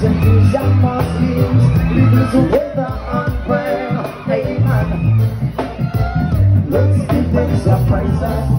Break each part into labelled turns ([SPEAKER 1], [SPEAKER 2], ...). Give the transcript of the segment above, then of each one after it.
[SPEAKER 1] Jews and Muslims living together and pray. Amen. Let's give them some praises.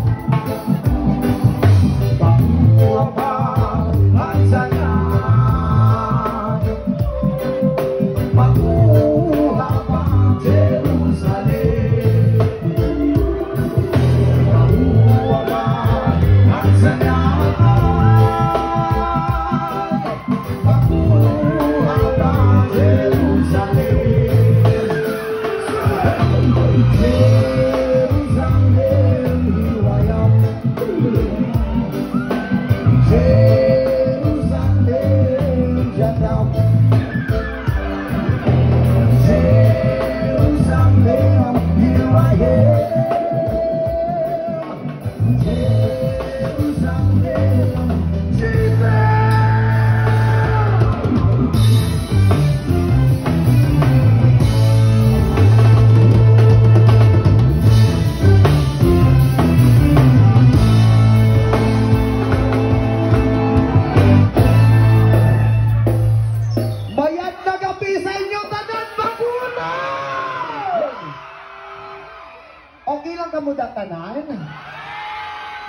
[SPEAKER 1] Okay lang kamuda tanan?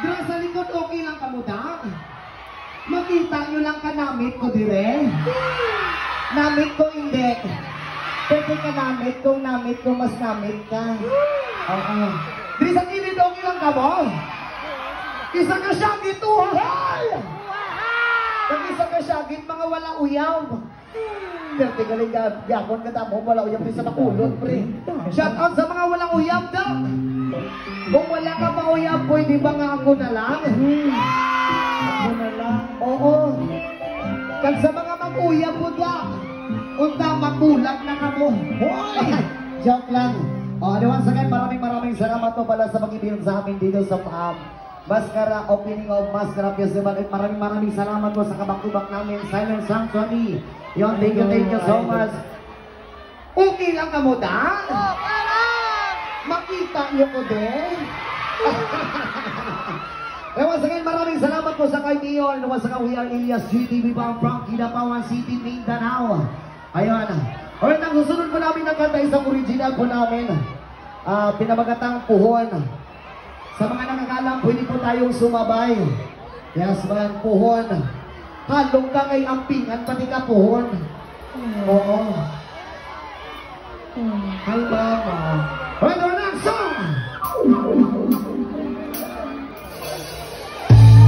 [SPEAKER 1] Dira sa likod okay lang kamuda? Makita nyo lang ka namit ko dire? Namit ko hindi. Pwede ka namit kung namit ko mas namit ka. Oo. Dira sa kilid okay lang ka mo? Isa ka syagit uhay! Pag isa ka syagit mga wala uyaw. Pero tigaling ka, yakon ka tamo, wala uyab din sa makulot, pre. Shout out sa mga walang uyab daw. Kung wala ka pa uyab, pwede ba nga ako na lang? Ako na lang? Oo. Kag sa mga mag-uyab mo da, unta makulat na ka mo. Hoy! Joke lang. O, once again, maraming salamat po pala sa pag-ibig sa amin dito sa Mascara, opening of Mascara Festival. At maraming salamat po sa kabak-tubak namin, Silent Sanctuary. Yon, thank you so much. Okay lang ka mo, Dan? Okay lang! Makita niyo ko din? Once again, maraming salamat po sa kay Mayor. Once again, we are Elias GTV Bang from Kidapawan City, Mindanao. Ayun. Alright, ang susunod po namin ng kanta, isang original po namin. Pinamagatang Puhon. Sa mga nakakalam, pwede po tayong sumabay. Yes, man, puhon. Halong ka ngay ampingan, pati ka puhon. Oo. Hi, mama. Alright, our next song!